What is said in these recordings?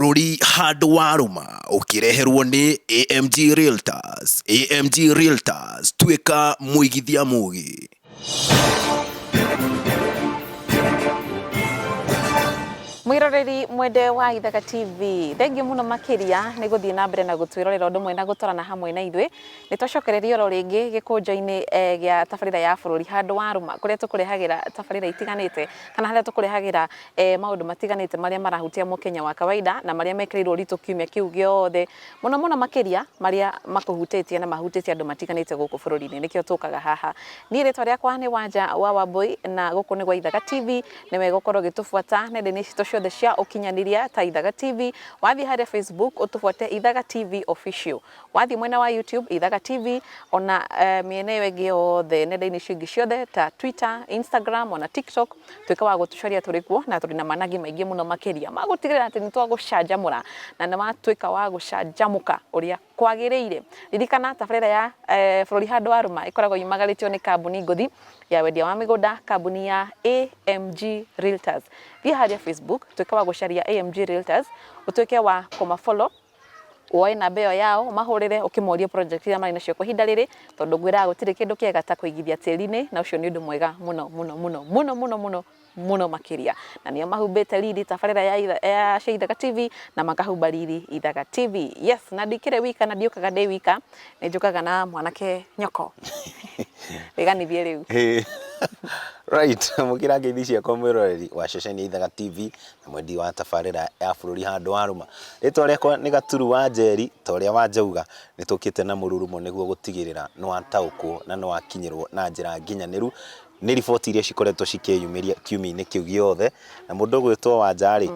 Bururi handũ warũma ũkĩreherwo nĩ AMG Realtors. AMG Realtors, tuĩka mũigithia mũũgĩ. Mwiroreri mwende wa Ithaka TV, thengiũ mũno makiria nĩ gũthiĩ na mbere na gũtwĩrorera ũndũ ũmwe na gũtwarana hamwe na ithuĩ. Nĩ twacokereria oro rĩngĩ gĩkũnjo-inĩ gĩa tabarĩra ya bũrũri handũ warũma, kũrĩa tũkũrehagĩra tabarĩra itiganĩte kana harĩa tũkũrehagĩra maũndũ matiganĩte marĩa marahutia mũkenya wa kawaida na marĩa mekĩrĩirwo ũritũ kiumia kĩu gĩothe, mũno mũno makiria marĩa makũhutĩtie na mahutĩtie andũ matiganĩte gũkũ bũrũri-inĩ, nĩkĩo tũkaga haha. Niĩ rĩtwa rĩakwa nĩ Wanja wa Wambui na gũkũ nĩ gwa Ithaka TV, nĩ wega gũkorwo ũgĩtũbuata nenda-inĩ citũ ciothe cia ũkinyanĩria ta Ithaka TV. Wathiĩ harĩa Facebook ũtũbuate Ithaka TV Official, wathiĩ mwena wa YouTube Ithaka TV, ona mĩena ĩyo ĩngĩ yothe nenda-inĩ cingĩ ciothe ta Twitter, Instagram, ona TikTok, tuĩka wa gũtũcoria tũrĩ kuo na tũrĩ na managi maingĩ mũno makiria ma gũtigĩrĩra atĩ nĩ twagũcanjamũra na nĩ watuĩka wa gũcanjamũka ũrĩa kwagĩrĩire. Ririkana tabarĩra ya bũrũri handũ warũma ĩkoragwo yumagarĩtio nĩ kambuni ngũthi ya wendia wa mĩgũnda, kambuni ya AMG Realtors. Thiĩ harĩa Facebook tuĩka wa gũcaria AMG Realtors, ũtuĩke wa kũmafollow, woe namba ĩyo yao, mahũrĩre ũkĩmoria project iria marĩ nacio kwa ihinda rĩrĩ, tondũ ngwĩraga gũtirĩ kĩndũ kĩega ta kũigithia tĩri-inĩ, na ũcio nĩ ũndũ mwega mũno mũno mũno mũno mũno mũno mũno makiria. Na nĩo mahumbĩte riri tabarĩra ya Ithaka TV na makahumba riri Ithaka TV. Yes, na ndikĩrĩ wika na ndiũkaga ndĩ wika, nĩ njũkaga na mwanake nyoko. Wĩganithie rĩu. Right, mukira ngeithi ciakwa mwiroreri wa ceceni ya Ithaka TV na mwendi wa tabarĩra ya bũrũri handũ warũma. Rĩtwa rĩakwa nĩ Gaturu wa Njeri, ta ũrĩa Wanjauga, nĩ tũkĩte na mũrurumo nĩguo gũtigĩrĩra nĩ wataũkwo na nĩ wakinyĩrwo na njĩra nginyanĩru nĩ riboti iria cikoretwo cikĩyumĩria kiumia-inĩ kĩu gĩothe. Na mũndũ ũgwĩtwo Wanjarĩ,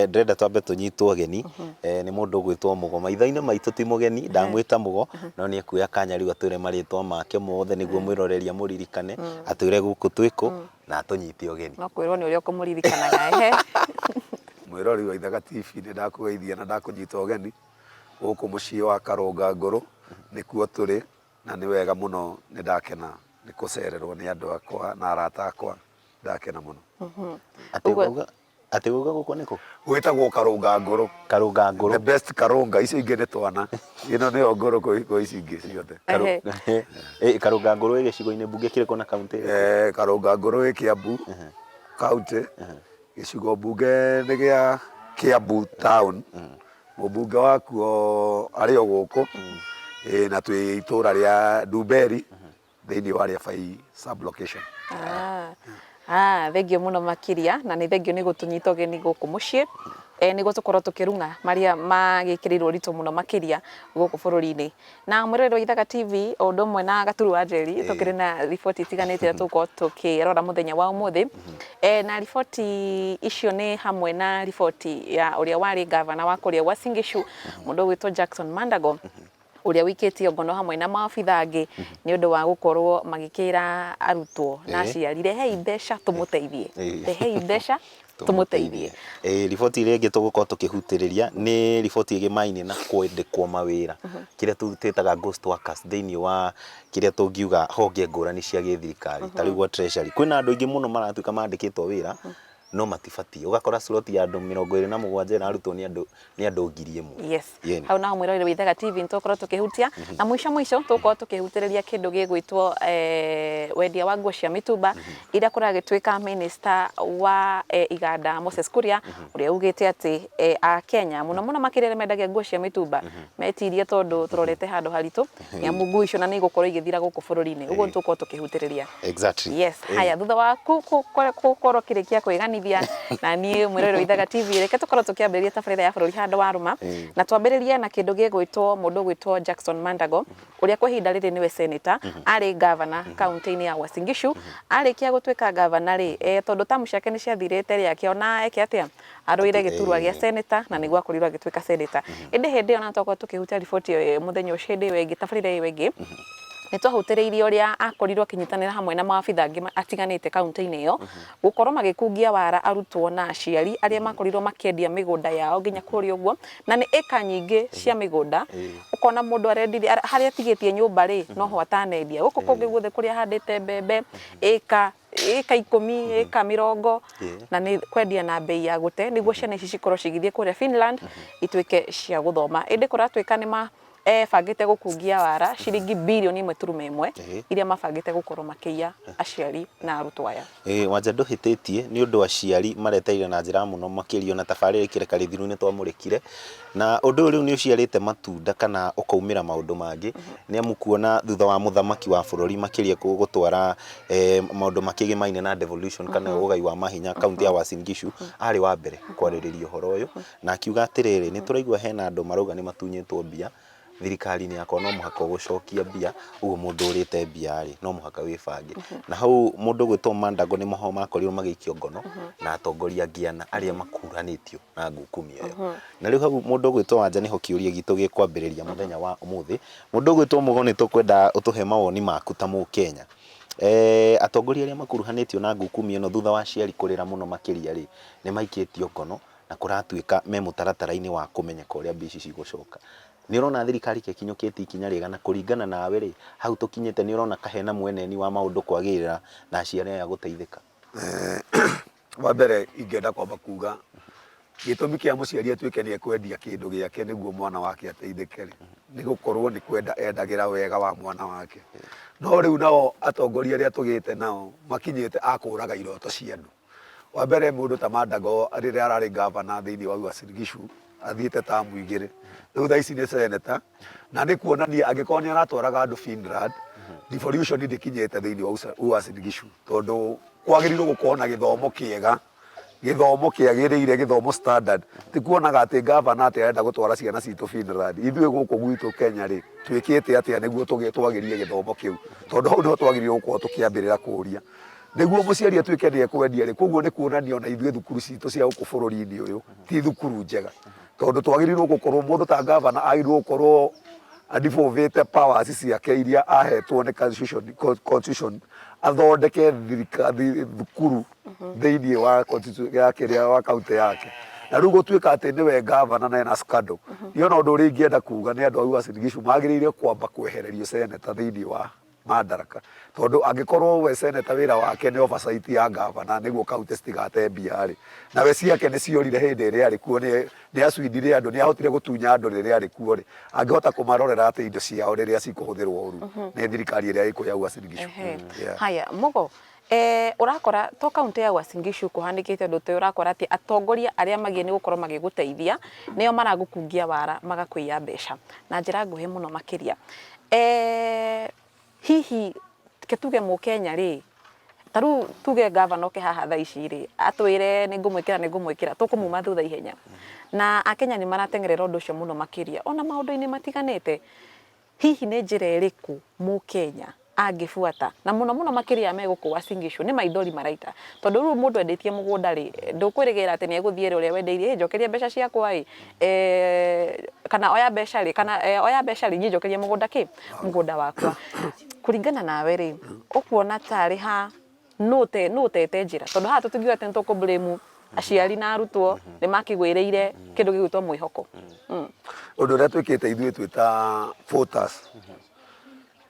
ndĩrenda twambe tũnyitwo ũgeni. Nĩ mũndũ ũgwĩtwo Mũgo, maitho-inĩ maitũ ti mũgeni, ndamwĩta Mũgo, no nĩ ekuoya kanya rĩu atwĩre marĩtwa make mothe nĩguo mwĩroreria mũririkane atwĩre gũkũ twĩkũ na atũnyite ũgeni. No kwĩrwo nĩ ũrĩa ũkũmũririkanaga ehe. Mwĩrori wa Ithaka TV nĩ ndakũgeithia na ndakũnyita ũgeni gũkũ mũciĩ wa Karũnga Ngũrũ, nĩkuo tũrĩ, na nĩ wega mũno, nĩ ndakena nĩ kũcererwo nĩ andũ akwa na arata akwa, ndakena mũno. Atĩ uga gũkũ nĩkũ? Gwĩtagwo Karũnga Ngũrũ. Karũnga Ngũrũ. The best Karũnga, icio ingĩ nĩ twana. Ĩno nĩyo Ngũrũ kwĩ ici ingĩ ciothe. Karũnga Ngũrũ ĩ gĩcigo-inĩ mbunge kĩrĩkũ na kaunti? Karũnga Ngũrũ ĩ Kiambu kaunti, gĩcigo mbunge nĩ gĩa Kiambu town. Mũmbunge wakuo arĩ o gũkũ, na twĩ itũra rĩa Ndumberi thĩinĩ wa Rĩabai sub location. Thengiũ mũno makiria na nĩ thengiũ nĩ gũtũnyita ũgeni gũkũ mũciĩ, nĩguo tũkorwo tũkĩrunga marĩa magĩkĩrĩirwo ũritũ mũno makiria gũkũ bũrũri-inĩ. Na mwĩroreri wa Ithaka TV o ũndũ ũmwe na Gaturu wa Njeri, tũkĩrĩ na riboti itiganĩte iria tũgũkorwo tũkĩrora mũthenya wa ũmũthĩ. Na riboti icio nĩ hamwe na riboti ya ũrĩa warĩ gavana wa kũrĩa Uasin Gishu, mũndũ ũgwĩtwo Jackson Mandago, ũrĩa wikĩtio ngono hamwe na maabitha angĩ nĩ ũndũ wa gũkorwo magĩkĩra arutwo na aciari, rehei mbeca tũmũteithie, rehei mbeca tũmũteithie. Riboti ĩrĩa ĩngĩ tũgũkorwo tũkĩhutĩrĩria nĩ riboti ĩgĩmaine na kwandĩkwo mawĩra, kĩrĩa tũĩtaga ghost workers thĩinĩ wa kĩrĩa tũngiuga honge ngũrani cia gĩthirikari, ta rĩu treasury. Kwĩna andũ aingĩ mũno maratuĩka mandĩkĩtwo wĩra no matibatiĩ, ũgakora slot ya andũ 27 na arutwo nĩ andũ 1,000. Yes. Hau naho mwĩroreri wa Ithaka TV nĩ tũgũkorwo tũkĩhutia, na mũico tũgũkorwo tũkĩhutĩrĩria kĩndũ gĩgwĩtwo wendia wa nguo cia mĩtumba, iria kũragĩtuĩka minister wa iganda Moses Kuria, ũrĩa ugĩte atĩ Akenya mũno mũno makĩrĩa mendagia nguo cia mĩtumba metirie tondũ tũrorete handũ haritũ, nĩamu nguo icio na nĩ igũkorwo igĩthira gũkũ bũrũri-inĩ, ũguo tũgũkorwo tũkĩhutĩrĩria. Exactly. Yes. Haya, thutha wa gũkorwo kĩrĩkia kwĩganithia na niĩ mwĩroreri wa Ithaka TV, reke tũkorwo tũkĩambĩrĩria tabarĩra ya bũrũri handũ warũma, na twambĩrĩrie na kĩndũ gĩgwĩtwo mũndũ ũgwĩtwo Jackson Mandago, ũrĩa kwa ihinda rĩrĩ nĩwe senator, arĩ gavana kaunti-inĩ ya Uasin Gishu. Arĩkia gũtuĩka gavana rĩ, tondũ tamu ciake nĩ ciathirĩte rĩ, akĩona eke atĩa, arũire gĩturwa gĩa senator na nĩguo akorirwo agĩtuĩka senator. Ĩndĩ hĩndĩ ĩyo na twakorwo tũkĩhutia riboti mũthenya ũcio hĩndĩ ĩyo ĩngĩ, tabarĩra ĩyo ĩngĩ, nĩ twahutĩrĩirie ũrĩa akorirwo akĩnyitanĩra hamwe na maabitha angĩ atiganĩte kaunti-inĩ ĩyo gũkorwo magĩkungia wara arutwo na aciari arĩa makorirwo makĩendia mĩgũnda yao nginya kũrĩa ũguo, na nĩ ĩka nyingĩ cia mĩgũnda, ũkona mũndũ arendirie harĩa atigĩtie nyũmba rĩ noho atanendia, gũkũ kũngĩ guothe kũrĩa ahandĩte mbembe ĩka 10, ĩka 20 na nĩ kwendia na bei ya gũte nĩguo ciana ici cikorwo cigĩthiĩ kũrĩa Finland ituĩke cia gũthoma. Ĩndĩ kũratuĩka nĩ bangĩte gũkungia wara ciringi birioni 1.1 iria mabangĩte gũkorwo makĩiya aciari na arutwo aya. Wanja ndũhĩtĩtie nĩ ũndũ aciari mareteire na njĩra mũno makĩrio na tabarĩra ikĩreka rĩthiru-inĩ twamũrĩkire, na ũndũ ũyũ nĩ ũciarĩte matunda kana ũkaumĩra maũndũ mangĩ, nĩ amu kuona thutha wa mũthamaki wa bũrũri makĩria gũtwara maũndũ makĩgĩmaine na devolution kana ũgai wa mahinya kaunti ya Uasin Gishu, arĩ wa mbere kwarĩrĩria ũhoro ũyũ na akiuga atĩrĩrĩ, nĩ tũraigua hena andũ marauga nĩ matunyĩtwo mbia thirikari-inĩ yakwa, no mũhaka gũcokia mbia, ũguo mũndũ ũrĩte mbia rĩ no mũhaka wĩbange. Na hau mũndũ gwĩtwo Mandago nĩ moho makorirwo magĩikio ngono na atongoria ngĩana arĩa makuruhanĩtio na ngukumi ĩyo. Na rĩu hau mũndũ gwĩtwo Wanja nĩho kĩũria gitũ gĩkwambĩrĩria mũthenya wa ũmũthĩ. Mũndũ gwĩtwo Mũgo nĩ tũkwenda ũtũhe mawoni maku ta Mũkenya. Atongoria arĩa makuruhanĩtio na ngukumi ĩno thutha wa aciari kũrĩra mũno makĩria rĩ nĩ maikĩtio ngono na kũratuĩka me mũtaratara-inĩ wa kũmenyeka ũrĩa mbia ici cigũcoka. Nĩ ũrona thirikari ĩkinyũkĩtie ikinya rĩega na kũringana nawe rĩ hau tũkinyĩte nĩ ũrona kahena mweneni wa maũndũ kwagĩrĩra na aciari aya gũteithĩka? Wa mbere ingĩenda kwamba kuga gĩtũmi kĩa mũciari atuĩke nĩ ekwendia kĩndũ gĩake nĩguo mwana wake ateithĩke nĩ gũkorwo nĩ kwenda endagĩra wega wa mwana wake. No rĩu nao atongoria arĩa tũgĩte nao makinyĩte akũraga iroto cia andũ. Wa mbere mũndũ ta Mandago rĩrĩa ararĩ gavana thĩinĩ wa Uasin Gishu athiĩte tamu 2, rĩu thaa ici nĩ seneta na nĩ kuonania angĩkorwo nĩ aratwaraga andũ Finland, devolution ndĩkinyĩte thĩinĩ wa Uasin Gishu, tondũ kwagĩrĩirwo gũkorwo na gĩthomo kĩega, gĩthomo kĩagĩrĩire, gĩthomo standard. Ti kuonaga atĩ gavana atĩ arenda gũtwara ciana citũ Finland. Ithuĩ gũkũ gwitũ Kenya rĩ twĩkĩte atĩa nĩguo twagĩrie gĩthomo kĩu, tondũ hau nĩho twagĩrĩirwo gũkorwo tũkĩambĩrĩra kũria nĩguo mũciari atuĩke nĩ ekwendia rĩ. Koguo nĩ kuonania ona ithuĩ thukuru citũ cia gũkũ bũrũri-inĩ ũyũ ti thukuru njega, tondũ twagĩrĩirwo gũkorwo mũndũ ta gavana agĩrĩirwo gũkorwo devolvete powers ciake iria ahetwo nĩ constitution athondeke thukuru thĩinĩ wa kaunti yake. Na rĩu gũtuĩka atĩ nĩwe gavana na ena scandal, niona ũndũ ũrĩa ingĩenda kuga nĩ andũ a Uasin Gishu magĩrĩire kwamba kwehererio seneta thĩinĩ wa Madaraka, tondũ angĩkorwo we seneta wĩra wake nĩ oversight ya gavana nĩguo kaunti citigate mbia rĩ, na we ciake nĩ ciorire hĩndĩ ĩrĩa arĩ kuo, nĩ acindire andũ, nĩ ahotire gũtunya andũ rĩrĩa arĩ kuo rĩ, angĩhota kũmarorera atĩ indo ciao rĩrĩa cikũhũthĩrwo ũru nĩ thirikari ĩrĩa ĩkũ ya Uasin Gishu. Haya Mũgo, urakora to kaunti ya Uasin Gishu kuhandĩkĩte ũndũ ta urakora atĩ atongoria arĩa magiĩ nĩ gũkorwo magĩgũteithia nĩo maragũkungia wara magakũiya mbeca na njĩra nguhĩ mũno makĩria. Hihi ketuge Mũkenya rĩ, taru tuge gavana oke haha thaa ici rĩ atwĩre nĩ ngũmwĩkĩra tũkũmuma thutha ihenya, na Akenya nĩ maratengerera ũndũ ũcio mũno makĩria ona maũndũ-inĩ matiganĩte. Hihi nĩ njĩra ĩrĩkũ Mũkenya angĩbuata na mũno makĩria me gũkũ Uasin Gishu nĩ maithori maraita, tondũ rĩu mũndũ endetie mũgũnda rĩ ndũkwĩrĩgĩra atĩ nĩ egũthiĩ ũrĩa wendeirie njokerie mbeca ciakwa kana oya mbeca rĩ niĩ njokerie mũgũnda wakwa. Kũringana nawe rĩ ũkuona tarĩ ha nũtete njĩra, tondũ haha tũtingiuga atĩ nĩ tũkũblame aciari na arutwo nĩ makĩgwĩrĩire kĩndũ gĩgwĩtwo mwĩhoko. Ũndũ ũrĩa twĩkĩte ithuĩ twĩta voters,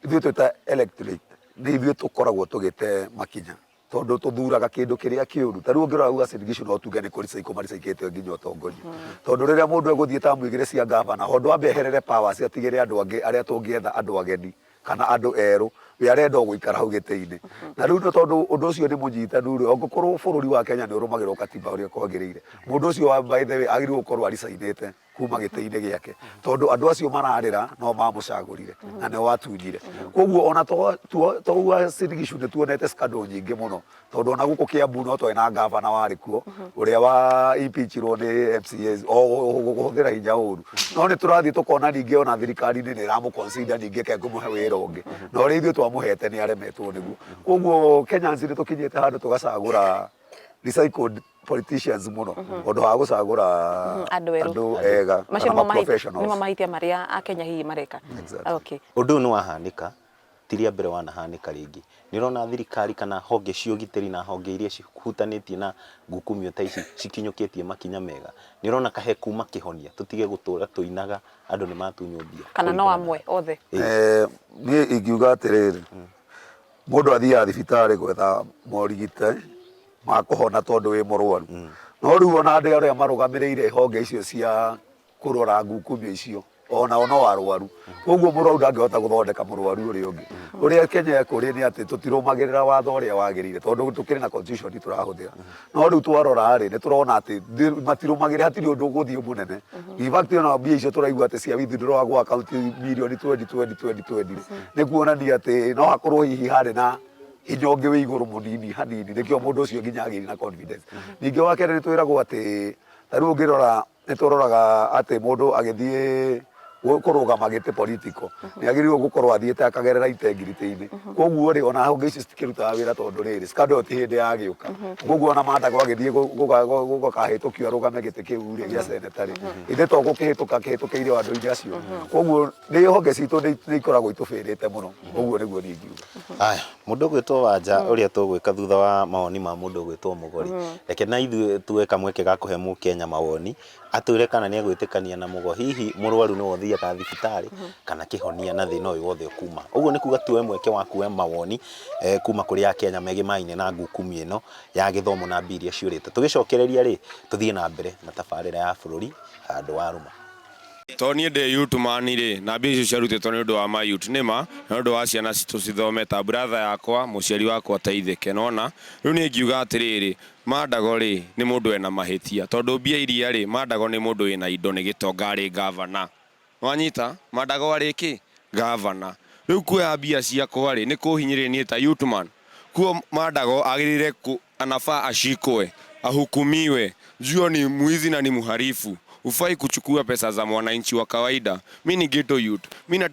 ithuĩ twĩta electorate, nĩ ithuĩ tũkoragwo tũgĩte makinya, tondũ tũthuraga kĩndũ kĩrĩa kĩũru. Ta rĩu ũngĩrora Uasin Gishu no tuge nĩ kũricaikĩte nginya ũtongoria, tondũ rĩrĩa mũndũ egũthiĩ tamu 2 cia gavana hondo ambeherere powers atigĩre andũ angĩ arĩa tũngĩetha andũ ageni kana andũ erũ we arenda gũikara hau gĩtĩ-inĩ. Na rĩu tondũ ũndũ ũcio nĩ mũnyitanu rĩ, angĩkorwo bũrũri wa Kenya nĩ ũrũmagĩrĩrwo katiba ũrĩa kwagĩrĩire, mũndũ ũcio by the way agĩrĩirwo gũkorwo aricainĩte kuma gĩtĩ-inĩ gĩake, tondũ andũ acio mararĩra no mamũcagũrire na nĩ watunyire. Koguo ona to Uasin Gishu nĩ tuonete scandal nyingĩ mũno, tondũ ona gũkũ Kiambu no twarĩ na gavana warĩ kuo ũrĩa wa impeachirwo nĩ MCAs kũhũthĩra hinya ũru, no nĩ tũrathiĩ tũkona ningĩ ona thirikari-inĩ nĩ ĩramũconsider ningĩ kengũmũhe wĩra ũngĩ, na ũrĩa ithuĩ twamũhete nĩ aremetwo nĩguo. Koguo Kenyans nĩ tũkinyĩte handũ tũgacagũra recycled politicians mũno ũndũ wa gũcagũra andũ ega kana professionals. Nĩ mahĩtia marĩa Akenya hihi mareka. Okay. Ũndũ nĩ wahanĩka tiria mbere wanahanĩka rĩngĩ. Nĩũrona thirikari kana honge cia ũgitĩri na honge iria cihutanĩtie na ngukumio ta ici cikinyũkĩtie makinya mega. Nĩũrona kahe kuma kĩhonia tũtige gũtũra tũinaga andũ nĩ matunyũmbia. Kana no amwe othe. Niĩ ingiuga atĩrĩrĩ, mũndũ athiaga thibitarĩ gwetha morigite ma kũhona tondũ wĩ mũrwaru. No rĩu ona andũ arĩa marũgamĩrĩire honge icio cia kũrora ngukumio icio onao no arwaru. Koguo mũrwaru ndangĩhota gũthondeka mũrwaru ũrĩa ũngĩ. Ũrĩa Kenya ĩkũrĩ nĩ atĩ tũtirũmagĩrĩra watho ũrĩa wagĩrĩire tondũ tũkĩrĩ na constitution tũrahũthĩra. No rĩu twarora rĩ, nĩ tũrona atĩ matirũmagĩrĩra, hatirĩ ũndũ ũgũthiĩ mũnene. In fact ona mbia icio tũraigua atĩ cia withdraw wa gwa account milioni 2020 nĩ kuonania atĩ no hakorwo hihi harĩ na hinya ũngĩ wĩ igũrũ mũnini hanini, nĩkĩo mũndũ ũcio nginya agĩrĩ na confidence. Ningĩ wa kerĩ nĩ twĩragwo atĩ ta rĩu ũngĩrora nĩ tũroraga atĩ mũndũ agĩthiĩ kũrũgama gĩtĩ political nĩ agĩrĩirwo gũkorwo athiĩte akagerera integrity-inĩ. Koguo rĩ ona honge ici citikĩrutaga wĩra tondũ rĩrĩ scandal ti hĩndĩ yagĩũka. Koguo ona Mandago agĩthiĩ gũkahĩtũkio arũgame gĩtĩ kĩu rĩ gĩa seneta rĩ, ithe to gũkĩhĩtũka kĩhĩtũkĩire andũ-inĩ acio. Koguo nĩ honge citũ nĩ ikoragwo itũbĩrĩte mũno. Koguo nĩguo niĩ ingiuga. Aya, mũndũ ũgwĩtwo Wanja ũrĩa tũgwĩka thutha wa mawoni ma mũndũ ũgwĩtwo Mũgori. Reke na ithuĩ tuwe kamweke ga kũhe Mũkenya mawoni atwĩre kana nĩ egwĩtĩkania na Mũgo. Hihi mũrwaru no ũthiaga thibitarĩ kana kĩhonia na thĩna ũyũ wothe ũkuma. Ũguo nĩ kuga tuwe mweke wa kuhe mawoni kuma kũrĩ Akenya megimaine na ngukumio ĩno ya gĩthomo na mbia iria ciũrĩte. Tũgĩcokereria rĩ, tũthiĩ na mbere na tabarĩra ya bũrũri handũ wa rũma. To niĩ ndĩ youth man rĩ, na mbia icio ciarutĩtwo nĩ ũndũ wa my youth nĩma, nĩ ũndũ wa ciana citũ cithome ta brother yakwa, mũciari wakwa teithĩke. Nona rĩu niĩ ngiuga atĩrĩrĩ, Mandago rĩ nĩ mũndũ ena mahĩtia tondũ mbia iria rĩ, Mandago nĩ mũndũ wĩna indo nĩ gĩtonga arĩ gavana. Wanyita Mandago arĩ kĩ? Gavana. Rĩu kuoya mbia ciakwa rĩ nĩ kũhinyĩrĩria niĩ ta youth man. Kuo Mandago agĩrĩire anafaa ashikwe, ahukumiwe, jua ni mwizi na ni mhalifu. Ufai kuchukua pesa za mwananchi wa kawaida. Mimi ni ghetto youth. Mimi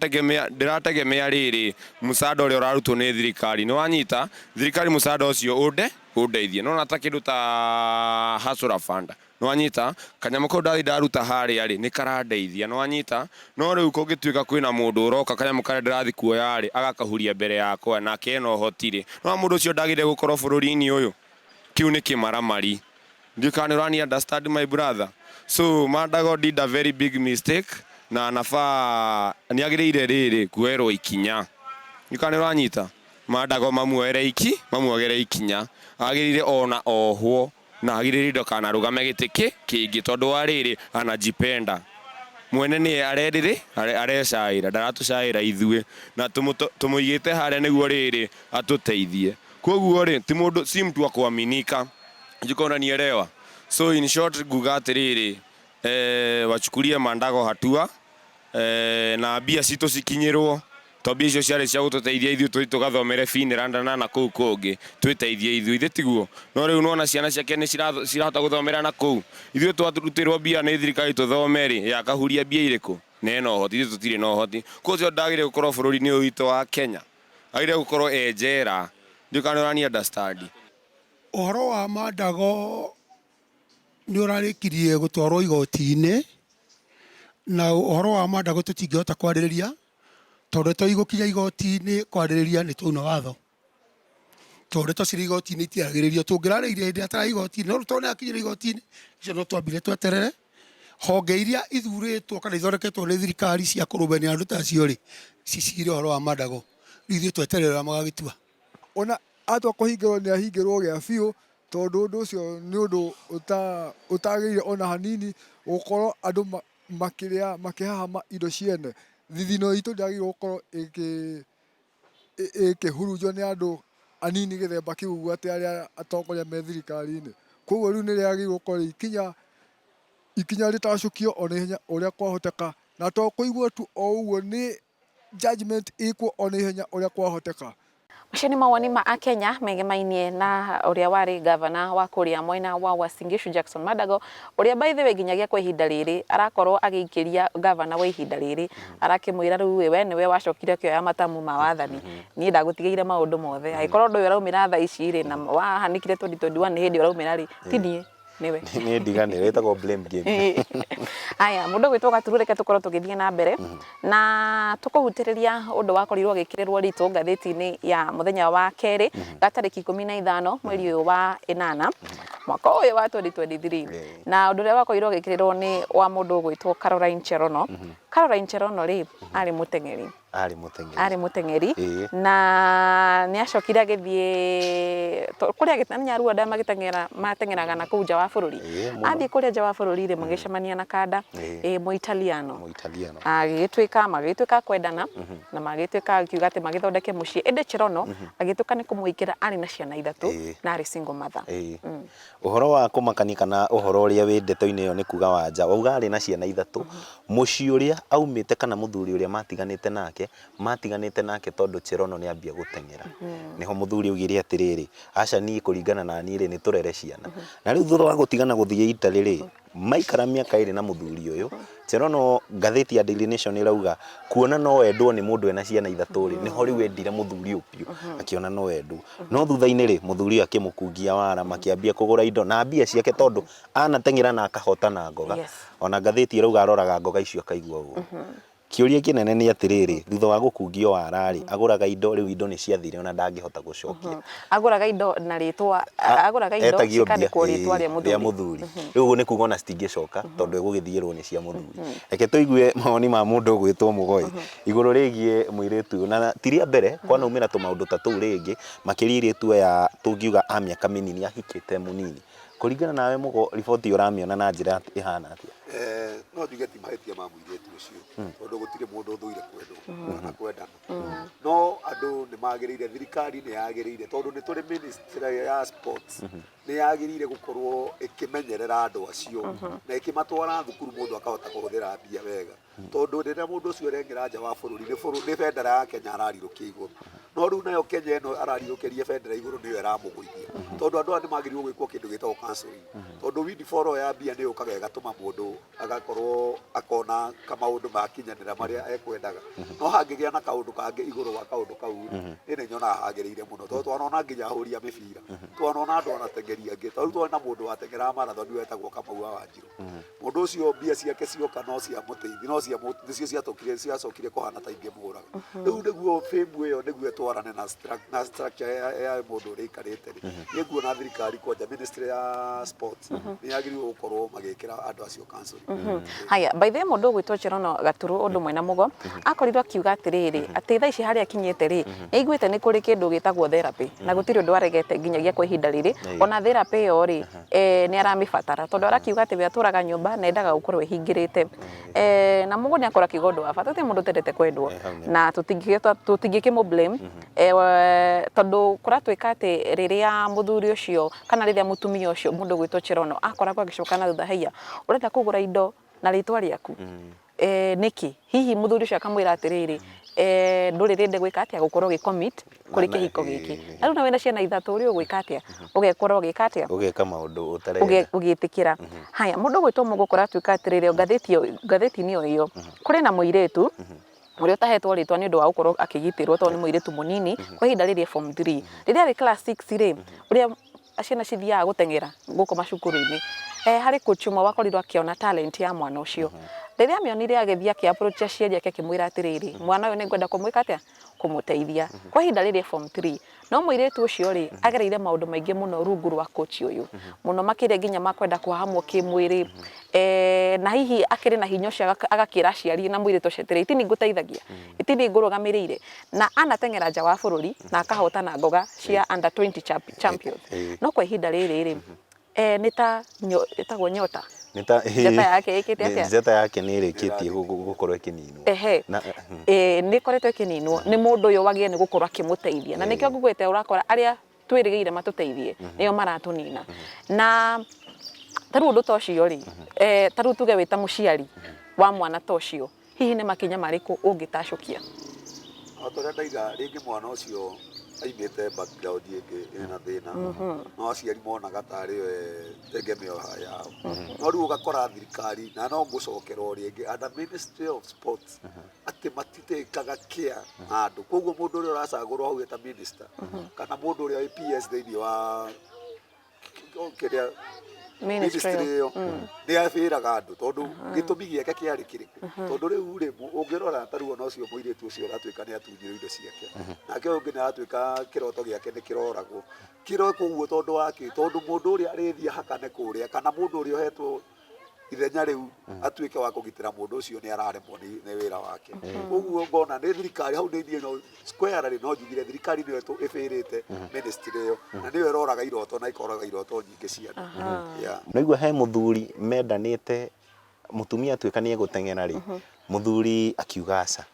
ndirategemea rĩrĩ msaada ũrĩa ũrarutwo nĩ thirikari. Nĩ wanyita thirikari msaada ũcio ũndeithie. No nata kĩndũ ta Hustler Fund. Nĩ wanyita kanyamũ kau ndaruta harĩa rĩ nĩ karandeithia. Nĩ wanyita no rĩu kũngĩtuĩka kwĩna mũndũ ũroka kanyamũ karĩa ndĩrathi kuoya rĩ agakahuria mbere yakwa nake ena ũhoti rĩ. No mũndũ ũcio ndagĩrĩire gũkorwo bũrũri-inĩ ũyũ. Kiu nĩ kĩmaramari. Ndikana rani understand my brother. So Mandago did a very big mistake na anafaa niagĩrĩire rĩrĩ kuerwo ikinya. Nikane ranyita Mandago mamuogere ikinya. Agĩrĩire ona ohwo na agĩrĩire ndokana rũgame gĩtĩ kĩngĩ tondũ wa rĩrĩ anajipenda. Mwene nĩ arerĩrĩ arecaĩra ndaratũcaĩra ithuĩ na tũmũigĩte harĩa nĩguo rĩrĩ atũteithie. Koguo rĩ ti mũndũ si mtu wa kuaminika. Jikona nielewa. So in short nguga atĩrĩrĩ wachukulie Mandago hatua na mbia citũ cikinyĩrwo to mbia icio ciarĩ cia gũtũteithia ithuĩ tũgathomere Finland na kũu kũngĩ twĩteithie ithuĩ tiguo. No rĩu nona ciana ciake nĩ cirahota gũthomera na kũu. Ithuĩ twarutirwo mbia nĩ thirikari tũthome rĩ yakahuria mbia irĩkũ na ĩno ũhoti ithuĩ tũtirĩ na ũhoti. Koguo ndagĩrĩire gũkorwo bũrũri-inĩ ũyũ witũ wa Kenya. Agĩrĩire gũkorwo njera. Ndikanĩrani understand. Ũhoro wa Mandago nĩ ũrarĩkirie gũtwarwo igoti-inĩ na ũhoro wa Mandago tũtingĩhota kwarĩrĩria tondũ tũigũkinya igoti-inĩ kwarĩrĩria nĩ twauna watho. Tondũ tũcirĩ igoti-inĩ itiaragĩrĩrio tũngĩrarĩire hĩndĩ atara igoti-inĩ no tondũ nĩakinyĩra igoti-inĩ icio no twambire tweterere. Honge iria ithurĩtwo kana ithondeketwo nĩ thirikari cia kũrũmbania andũ ta cio rĩ cicire ũhoro wa Mandago. Ithuĩ tweterera magagĩtua. Ona atwa kũhingĩrwo nĩ ahingĩrwo gĩa biũ tondũ ũndũ ũcio nĩ ũndũ ũtagĩrĩire ona hanini gũkorwo andũ makĩhahama indo ciene. Thithino itũ ndĩagĩrĩirwo gũkorwo ĩkĩhurunjwo nĩ andũ anini gĩthemba kĩu atĩ arĩa atongoria me thirikari-inĩ. Koguo rĩu nĩ rĩagĩrĩirwo gũkorwo ikinya rĩtacũkio ona ihenya ũrĩa kwahoteka na to kũigwo tu o ũguo nĩ judgment ĩkwo ona ihenya ũrĩa kwahoteka. Macio nĩ mawoni ma Akenya megemainie na ũrĩa warĩ gavana wa kũrĩa mwena wa Uasin Gishu Jackson Mandago ũrĩa by the way nginyagia kwa ihinda rĩrĩ arakorwo agĩikĩria gavana wa ihinda rĩrĩ arakĩmwĩra rĩu we nĩwe wacokire kĩoya matamu ma wathani niĩ ndagũtigĩire maũndũ mothe angĩkorwo ũndũ ũyũ ũraumĩra thaa ici rĩ na wahanĩkire 2021 nĩ hĩndĩ ũraumĩra rĩ ti niĩ nĩwe nĩ ndiganĩre ĩtagwo blame game. Haya mundu gwitwo Gaturu reke tukorwo tugithie na mbere na tukuhutiriria undu wakorirwo gikirirwo ritu ngatheti-ini ya muthenya wa keri gatariki 15 mweri uyu wa 8 mwaka uyu wa 2023 na undu uria wakorirwo gikirirwo ni wa mundu gwitwo Caroline Cherono. Caroline Cherono ri ari muteng'eri na ni acokire agithie kuria gitanya ruo nda mateng'eraga na kuu nja wa bururi athie kuria nja wa bururi ri magicemania na kanda mu Italiano magituika kwendana na magituika akiuga ati magithondeke mucii ende Cherono agituka ni kumuikira ari na ciana ithatu na ari single mother. Uhoro wa kumakania kana uhoro uria wi ndeto-ini iyo ni kuga wanja wauga ari na ciana ithatu mucii uria aumite kana muthuri uria matiganite nake tondu Cherono ni ambia guteng'era niho muthuri ugire atiriri aca ni kuringana na ni ri ni turere ciana na riu thutha wa gutigana guthie Italy ri maikara miaka iri na muthuri uyu Cherono ngatheti ya Daily Nation irauga kuona no endwo ni mundu ena ciana ithatu ri niho riu endire muthuri upiu akiona no endwo no thutha-ini ri muthuri akimukungia wara makiambia kugura indo na mbia ciake tondu anateng'era na akahotana ngoga ona ngatheti irauga aroraga ngoga icio akaigua uguo. Kiuria kinene ni atiriri thutha wa gukungio warari aguraga indo riu indo ni ciathire ona ndangihota gucokia aguraga indo na ritwa aguraga indo cikandikwo ritwa ria muthuri riu uguo ni kuga ona citingicoka tondu egugithierwo ni cia muthuri. Reke tuigue mawoni ma mundu gwitwo Mugoi iguru rigie muiritu na tiria mbere kwana umira tumaundu ta tuu ringi makiria iritu ya tungiuga a miaka minini ahikite munini kuringana nawe Mugo riboti uramiona na njira ihana atia? No njuge ti mahitia ma muiritu ucio tondu gutire mundu uthuire kwendwo kana kwendana no andu ni magirire thirikari ni yagirire tondu ni turi ministry ya sports ni yagirire gukorwo ikimenyerera andu acio na ikimatwara thukuru mundu akahota kuhuthira mbia wega tondu rira mundu ucio arengera nja wa bururi ni bendera ya Kenya ararirukia iguru no riu nayo Kenya ino ararirukirie bendera iguru niyo iramuguithia tondu andu andi magirire gwikwo kindu gitagwo counseling tondu windfall ya mbia ni ukaga igatuma mundu agakorwo akona kamaundu makinyanira maria ekwendaga no hangigia na kaundu kangi iguru wa kaundu kau ni nyona hagirire muno tondu twanona nginya ahuria mibira twanona andu anatengeria angi tondu twana mundu atengera marathon wetagwo Kamau wa Wanjiru mundu ucio mbia ciake cioka no cia muteithi no cia cio ciacokire kuhana ta ingi muraga riu niguo fame iyo niguo twarane na structure ya mundu uri ikarite niguo na thirikari kwanja ministry ya sports ni yagiriwe gukorwo magikira andu acio counseling. Haya by the way mundu gwitwo Cherono Gaturu undu mwena Mugo akorirwo akiuga atiriri ati thaa ici haria akinyite ri iguite ni kuri kindu gitagwo therapy na gutiri undu aregete nginyagia kwa ihinda riri ona therapy yo ri ni aramibatara tondu arakiuga ati we aturaga nyumba na endaga gukorwo ihingirite na Mugo ni akora kigondo wa bata ti mundu tendete kwendwo na tutingikimu blame tondu kuratwika ati riria muthuri ucio kana riria mutumia ucio mundu gwitwo Cherono akoragwo agicoka na thutha haiya urenda kugura indo na ritwa riaku niki hihi muthuri ucio akamwira atiriri nduri rinde gwika atia gukorwo gicommit kuri kihiko giki na riu na wena ciana ithatu uri ugwika atia ugekorwo ugika atia ugeka maundu utarenda ugitikira. Haya mundu gwitwo Mugo kuratwika atiriri ngatheti-ini iyo kuri na muiritu uria utahetwo ritwa ni undu wa gukorwo akigitirwo tondu ni muiritu munini kwa ihinda riri form 3 riria ri class 6 ri uria ciana cithiaga guteng'era guku macukuru-ini hari coach umwe wakorirwo akiona talent ya mwana ucio riria amionire agithia akiapproach aciari ake akimwira atiriri mwana uyu ni ngwenda kumwika atia kumuteithia kwa ihinda riri form 3 no muiritu ucio ri agereire maundu maingi muno rungu rwa coach uyu muno makire nginya makwenda kuhamwo kimwiri na hihi akiri na hinya ucio agakira aciari na muiritu ucio itini nguteithagia itini ngurugamirire na anateng'era nja wa bururi na akahotana ngoga cia under 20 champions no kwa ihinda riri ri nita itagwo nyota njata yake ikite atia njata yake ni irikitie gukorwo ikininwo ni koretwo ikininwo ni mundu uyu wagie ni gukorwo akimuteithia na nikio ngugwete urakora aria twirigeire matuteithie niyo maratunina na taru undu tocio ri taru tuge wita muciari wa mwana tocio hihi ni makinya mariku ungitacukia atora ndaiga ringi mwana ucio aimite background ingi ina thina no aciari monaga tari we tegemeo yao no riu ugakora thirikari na no ngucokera ringi and Ministry of Sports ati matitikaga care andu koguo mundu uria uracagurwo hau eta minister kana mundu uria PS thiini wa kiria Ministry ĩyo nĩ abĩraga andũ tondũ gĩtũmi gĩake kĩarĩ kĩrĩkũ tondũ rĩu rĩ ũngĩrora tarũ ona ũcio mũirĩtu ũcio aratuĩka nĩ atunyirwo indo ciake nake ũngĩ nĩ aratuĩka kĩroto gĩake nĩ kĩroragwo kĩroko ũguo tondũ wakĩ tondũ mũndũ ũrĩa arĩthiĩ hakane kũrĩa kana mũndũ ũrĩa ũhetwo ithenya rĩu atuĩke wa kũgitĩra mũndũ ũcio nĩ araremwo nĩ wĩra wake ũguo ngona nĩ thirikari hau nĩ niĩ square no njugire thirikari nĩyo ĩbĩrĩte ministry ĩyo na nĩyo ĩroraga iroto na ikoraga iroto nyingĩ cia andũ naigua he mũthuri mendanĩte mũtumia atuĩka nĩ egũteng'era rĩ mũthuri akiuga aca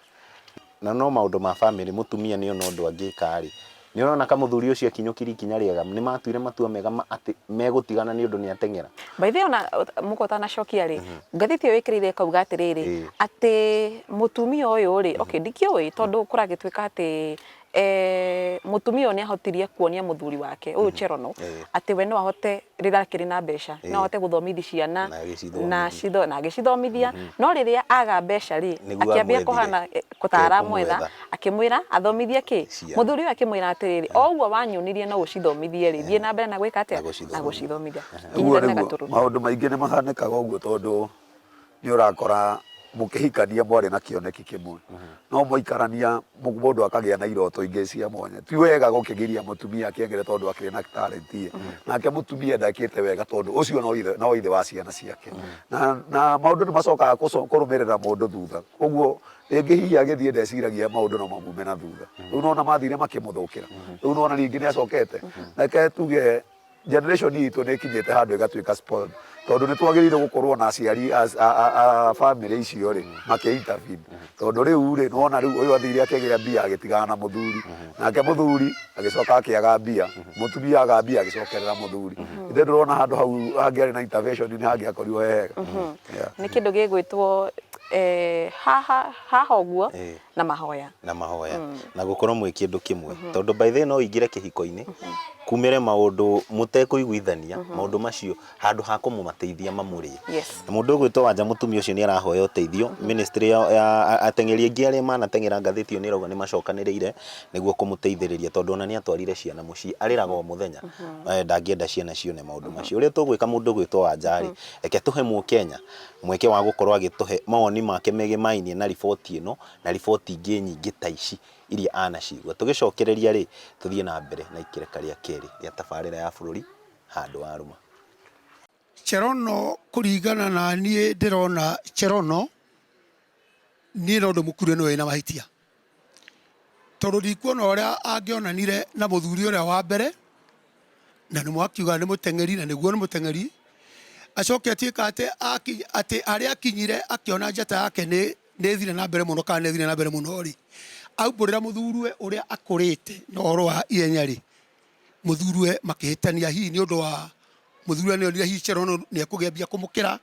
na no maũndũ ma family mũtumia nĩ ona ũndũ angĩka rĩ nĩ ũrona ka mũthuri ũcio akinyũkiri ikinya rĩega nĩ matuire matua mega atĩ megũtigana nĩ ũndũ nĩ ateng'era by the way ona mũkota na cokia rĩ ngathĩti ĩyo ĩkĩrĩire kauga atĩrĩrĩ atĩ mũtumia ũyũ rĩ okay ndikĩũĩ tondũ kũragĩtuĩka atĩ mũtumia nĩ ahotirie kuonia mũthuri wake ũyũ Cherono atĩ we no ahote rĩrĩa akĩrĩ na mbeca no ahote gũthomithia ciana na agĩcithomithia no rĩrĩa aga mbeca rĩ akĩambia kũhana kũtara mwetha akĩmwĩra athomithie kĩ mũthuri ũyũ akĩmwĩra atĩrĩrĩ o ũguo wanyonirie no ũcithomithie rĩ thiĩ na mbere na gwĩka atĩa na gũcithomithia maũndũ maingĩ nĩ mahanĩkaga ũguo tondũ nĩ ũrakora mũkĩhikania mwarĩ na kĩoneki kĩmwe no mũikarania mũndũ akagĩa na iroto ingĩ cia mwanya ti wega gũkĩgiria mũtumia akĩengere tondũ akĩrĩ na talent nake mũtumia ndakĩte wega tondũ ũcio no ithe wa ciana ciake na maũndũ nĩ macokaga kũrũmĩrĩra mũndũ thutha ũguo rĩngĩ hihi agĩthiĩ ndeciragia maũndũ no mamume na thutha rĩu nona mathire makĩmũthũkĩra rĩu nona ningĩ nĩ acokete reke tuge generation itũ nĩ ikinyĩte handũ ĩgatuĩka spoiled tondũ nĩ twagĩrĩirwo gũkorwo na aciari a family icio rĩ makĩintervene tondũ rĩu rĩ nona rĩu ũyũ athire akĩgĩa mbia agĩtigana na mũthuri nake mũthuri agĩcoka akĩaga mbia mũtumia aga mbia agĩcokerera mũthuri ithe ndũrona handũ hau hangĩarĩ na intervention nĩ hangĩakorirwo hega nĩ kĩndũ gĩgwĩtwo haha ũguo na mahoya na gũkorwo mwĩ kĩndũ kĩmwe tondũ by the no ingire kĩhiko-inĩ kumĩre maũndũ mũtekũiguithania maũndũ macio handũ ha kũmũmateithia mamũrĩe na mũndũ ũgwĩtwo Wanja mũtumia ũcio nĩ arahoya ũteithio ministry ya ateng'eri aingĩ arĩa manateng'era ngathĩti ĩyo nĩ rauga nĩ macokanĩrĩire nĩguo kũmũteithĩrĩria tondũ ona nĩ atwarire ciana mũciĩ arĩraga o mũthenya ndangĩenda ciana cione maũndũ macio ũrĩa tũgwĩka mũndũ ũgwĩtwo Wanja rĩ reke tũhe Mũkenya mweke wa gũkorwo agĩtũhe mawoni make megemainie na riboti ĩno na riboti ingĩ nyingĩ ta ici iria anacigua tũgĩcokereria rĩ tũthiĩ na mbere na ikereka rĩa kerĩ rĩa tabarĩra ya bũrũri handũ wa rũma Cherono kũringana na niĩ ndĩrona Cherono niĩ no ndĩmũkure nĩ wĩna mahĩtia tondũ ndikuona ũrĩa angĩonanire na mũthuri ũrĩa wa mbere na nĩ mwakiuga nĩ mũteng'eri na nĩguo nĩ mũteng'eri acoke atuĩka atĩ arĩa akinyire akĩona njata yake nĩ thire na mbere mũno kana nĩ thire na mbere mũno rĩ aumbũrĩra mũthuriwe ũrĩa akũrĩte na ũhoro wa ihenya rĩ mũthuriwe makĩhĩtania hihi nĩ ũndũ wa mũthuriwe nĩ onire hihi Cherono nĩ ekũgĩambia kũmũkĩra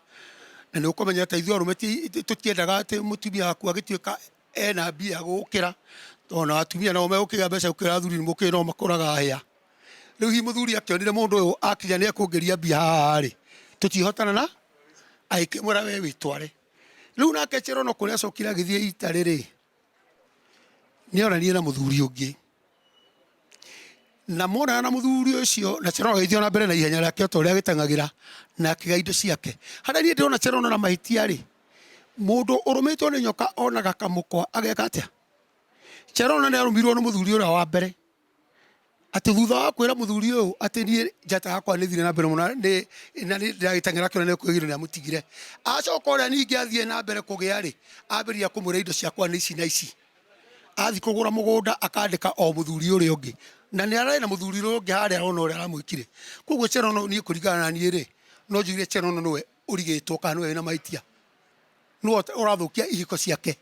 na nĩ ũkũmenya atĩ ithuĩ arũme tũtiendaga atĩ mũtumia waku agĩtuĩka ena mbia gũkĩra ona atumia nao megũkĩgĩa mbeca gũkĩra athuri nĩ mũkĩrĩ no makũraga hĩa rĩu hihi mũthuri akĩonire mũndũ ũyũ akinya nĩ ekũngĩria mbia haha rĩ tũtihotana na agĩkĩmwĩra we wĩtware rĩu nake Cherono kũrĩa acokire agĩthiĩ ita rĩrĩ nĩ onanie na mũthuri ũngĩ na mona na mũthuri ũcio na Cherono agĩthiĩ na mbere na ihenya rĩake o ta ũrĩa agĩteng'agĩra na akĩiga indo ciake harĩa niĩ ndĩrona Cherono na mahĩtia rĩ mũndũ ũrũmĩtwo nĩ nyoka onaga kamũkwa ageka atĩa Cherono nĩ arũmirwo nĩ mũthuri ũrĩa wa mbere atĩ thutha wa kwĩra mũthuri ũyũ atĩ niĩ njata yakwa nĩ thire na mbere mũno na nĩ ndĩragĩteng'era kĩona nĩ kwĩgĩrwo nĩ amũtigire acoka ũrĩa ningĩ athiĩ na mbere kũgĩa rĩ ambĩrĩria kũmwĩra indo ciakwa nĩ ici na ici athi kũgũra mũgũnda akandĩka o mũthuri ũrĩa ũngĩ na nĩ ararĩ na mũthuri ũrĩa ũngĩ harĩa ona ũrĩa aramwĩkire koguo Cherono niĩ kũringana na niĩ rĩ no njugire Cherono nĩwe ũrigĩtwo kana nĩwe wĩna mahĩtia nĩwe ũrathũkia ihiko ciake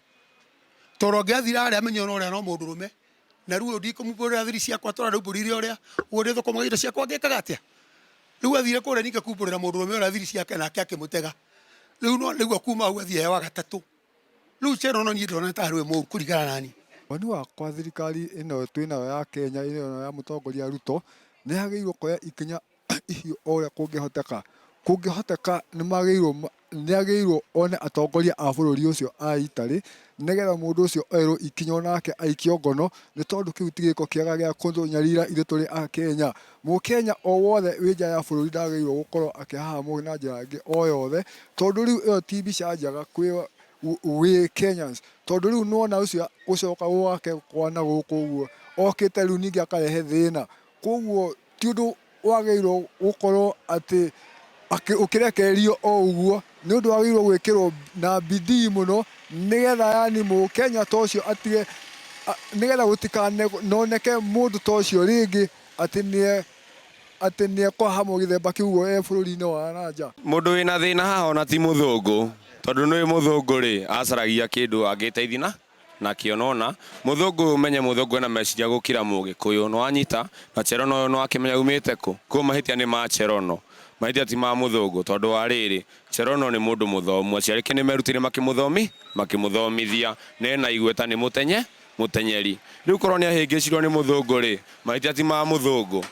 tondũ angĩathire harĩa amenye ona ũrĩa no mũndũ rũme na rĩu ndikũmumbũrĩra thiri ciakwa tũra ndaumbũrire ũrĩa ũrĩa thũkũmaga indo ciakwa ngĩkaga atĩa rĩu athire kũrĩa ningĩ kumbũrĩra mũndũ rũme ũrĩa thiri ciake nake akĩmũtega rĩu no nĩguo kuma hau athiĩ wa gatatũ rĩu Cherono niĩ ndĩrona ta rĩwe mũru kũringana nani woni wakwa thirikari ĩno twĩnayo ya Kenya ĩno ya mũtongoria Ruto nĩ yagĩrĩirwo kuoya ikinya icio ũrĩa kũngĩhoteka kũngĩhoteka nĩagĩrĩirwo one atongoria a bũrũri ũcio a Italy nĩgetha mũndũ ũcio erwo ikinya onake aikio ngono, nĩ tondũ kĩu ti gĩko kĩega gĩa kũnyarira ithuĩ tũrĩ a Kenya. Mũkenya o wothe wĩ nja ya bũrũri ndagĩrĩirwo gũkorwo akĩhahamwo na njĩra ĩngĩ o yothe, tondũ rĩu ĩyo ti mbica njega wĩ Kenyans, tondũ rĩu nĩwona ũcio gũcoka gwake kwana gũkũ ũguo okĩte rĩu ningĩ akarehe thĩna. Koguo ti ũndũ wagĩrĩirwo gũkorwo atĩ ũkĩrekererio o ũguo, nĩ ũndũ wagĩrĩirwo gwĩkĩrwo na bidii mũno nĩgetha yani Mũkenya ta ũcio atige, nĩgetha gũtikanoneke mũndũ ta ũcio rĩngĩ atĩ nĩekwahamwo gĩthemba kĩu e bũrũri-inĩ wa nanja. Mũndũ wĩna thĩna haha ona ti mũthũngũ, tondũ nĩ mũthũngũ rĩ acaragia kĩndũ angĩteithia nakĩo. Nona mũthũngũ ũmenye mũthũngũ ena meciria gũkĩra Mũgĩkũyũ, nĩ wanyita, na Cherono ũyũ nĩ wakĩmenya umĩte kũ. Koguo mahĩtia nĩ ma Cherono, mahĩtia ti ma mũthũngũ, tondũ wa rĩrĩ Cherono nĩ mũndũ mũthomu, aciari ake nĩ merutĩire makĩmũthomithia na ena igweta nĩ mũtenyeri. Rĩu korwo nĩ ahĩngĩcirwo nĩ mũthũngũ rĩ, mahĩtia ti ma mũthũngũ.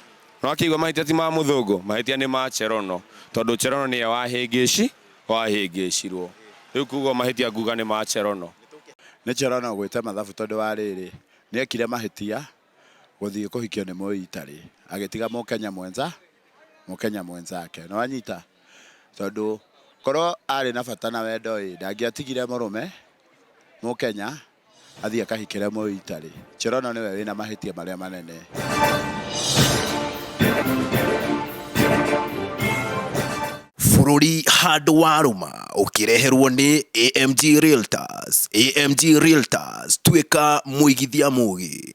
No akĩigua mahĩtia ti ma mũthũngũ, mahĩtia nĩ ma Cherono, tondũ Cherono nĩwe wahĩngĩcirwo. Rĩu kuga mahĩtia nguga nĩ ma Cherono. Nĩ Cherono gwĩte mathabu, tondũ wa rĩrĩ nĩ ekire mahĩtia gũthiĩ kũhikio nĩ Mũitali agĩtiga Mũkenya mwenzake, nĩ wanyita. Tondũ korwo arĩ na bata na wendo ndangĩatigire mũrũme Mũkenya athiĩ akahikĩre Mũitali. Cherono nĩwe wĩna mahĩtia marĩa manene. Bũrũri handũ warũma ũkĩreherwo nĩ AMG Realtors. AMG Realtors, tuĩka mũigithia mũgi.